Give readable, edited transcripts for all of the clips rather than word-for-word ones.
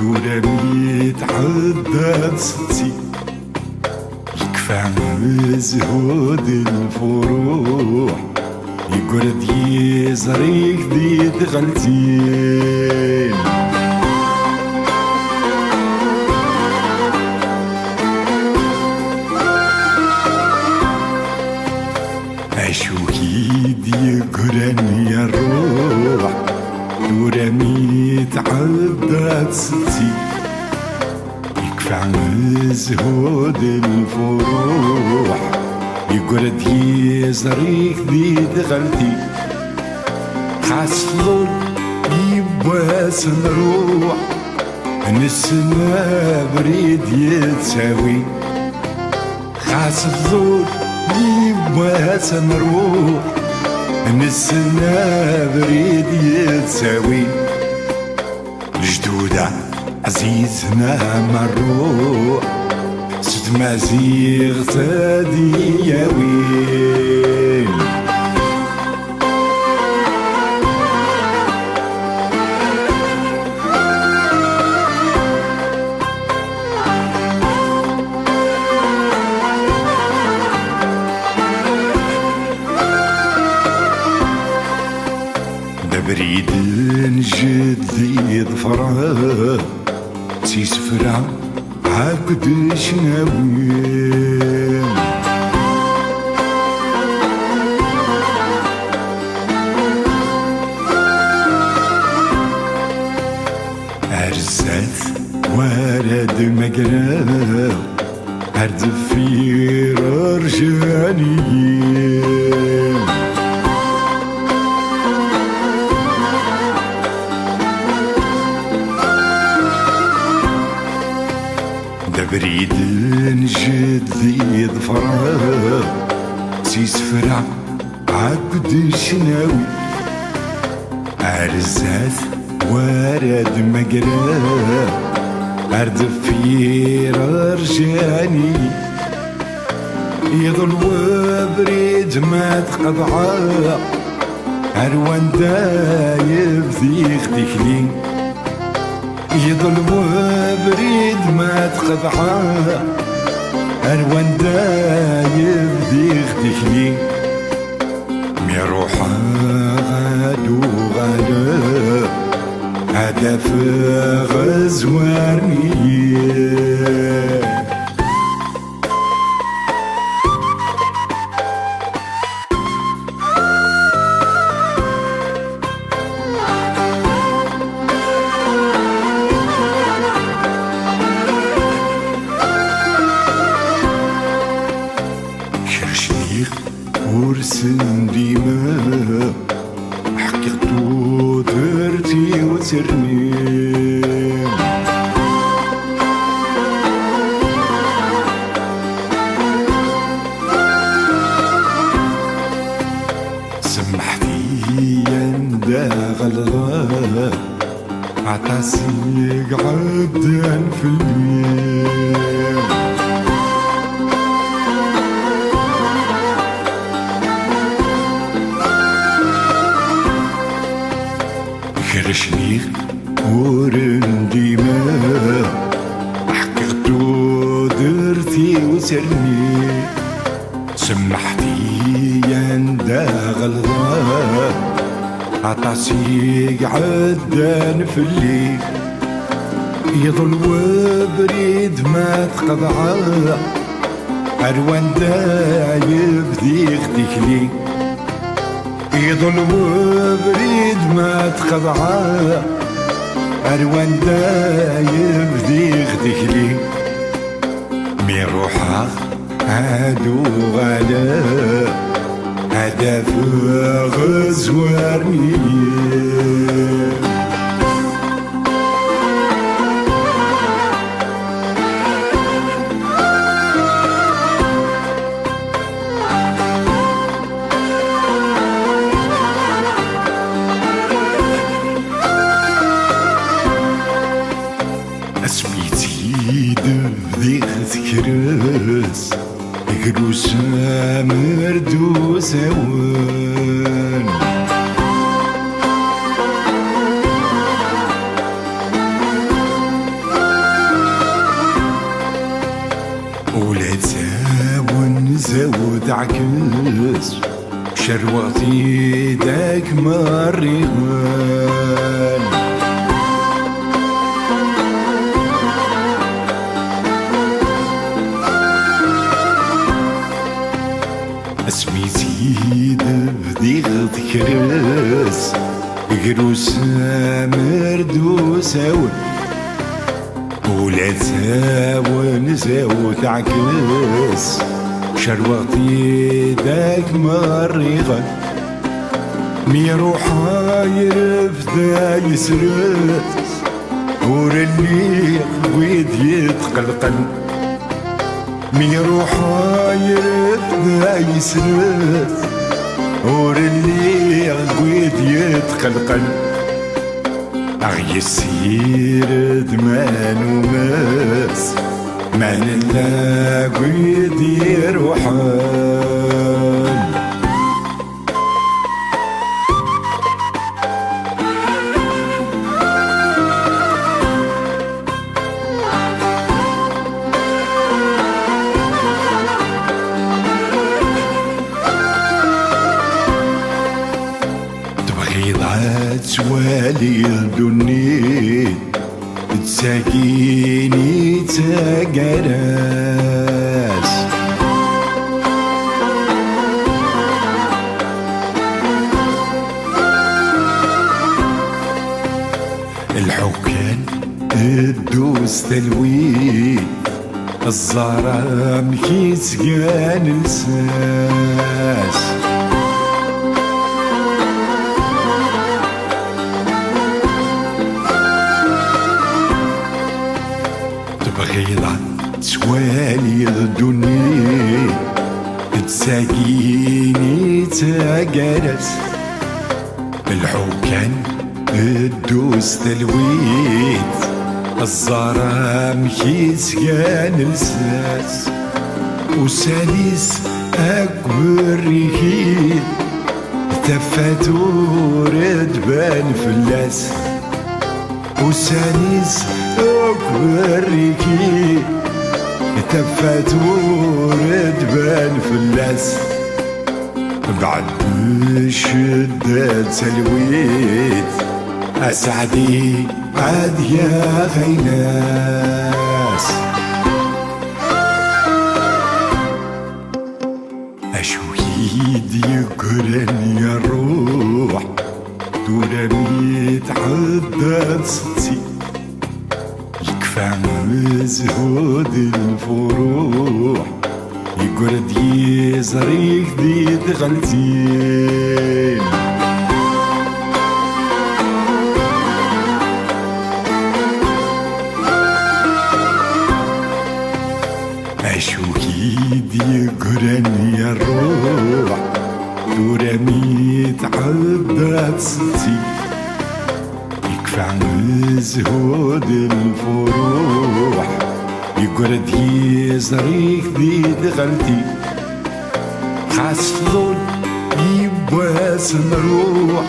دوراني تعدى ستي يكفى زهود الفروح يقرد يزريك دي تغلتين عشوكيد يقرن يا الروح دوراني تعدى ستي يكفى زهود الفروح يقرد يزريك دي دغلتي خاصلون يبواس نروح نسنا بريد يتساوي خاصلون يبواس نروح نسنا بريد يتساوي الجدودة عزيزنا مروح ست مزيغ تادي يا ويل بريد جدي ظفره سيسفرا عقد شناوين أرزات ورد مقرا أرد في رجانيين بريد جدي ظفره سيسفرا عقد شناوي أرزات ورد مقرا أرد في رجاني يظل وبريد ما تقضعا أروان دايب ذيخ تخلي يظل وبريد ما تقضعا أروان دايب ذيخ تخلي ميروحا غادو غادا هدف غزواني ورسم ديما حقيقتو درتي وترميم سمحتي يندا غلغا عطاسي قعدان في الميم كرشني ورن ديما حقيقتو درتي وسرني سمحتي يندا غلغا عطاسي قعدان في الليل يظل وبريد ما تقضعا أروان دايب ذيخ تكلي يظل وبريد ما تقضعا أروان دايب ذيخ تكلي مي روحا هادو غالا هدف غزواني اسميتي دبذي تكرس يقلوس مردو سوان تعكس شروطي داك مريغان اسمي زيد بدي تكرس قروس مردوس ولا تساون زاو تعكس شروطي داك مريغان مي روحا يرفدا يسرس ورا اللي قويد يتقلقل مي روحا يرفدا يسرس ورا اللي قويد يتقلقل يسير دمان وماس مان لا قويد يروحان تبغيض توالي الدنيا تساقيني تقراس الحكام الدوس تلوين الزرام كي تسقان لساس بغيضة توالي الدنيا تساقيني تقرس الحكام الدوس تلويت الزرام كي تسقان لساس وساليس أكبر ريحيد تفاتور تبان فلاس وساليس أكبر ريكي تفاتور تبان فلاس بعد شدة سلويت أسعدي عاد يا غيناس أشويد يقرن يا الروح دورميت عدد ستي يكفى مزهود الفروح يقرد يزريك دي دغلتين أشوكيد يقرن يا الروح ورميت عدد ستي يكفى مزهود الفروح يقرد يزريك دي دغلتي حصلون يبواس نروح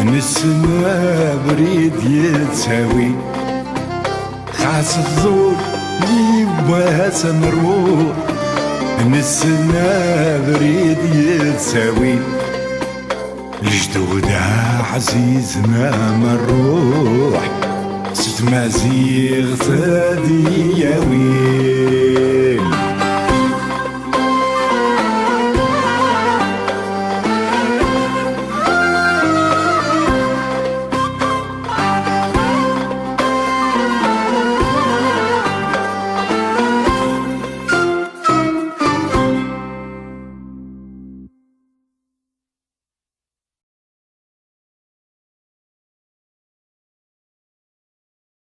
نسمع بريد يتساوي حصلون يبواس نروح نسنا بريد يتساوي الجدود عزيزنا مروح ست مزيغ ثادي ياوي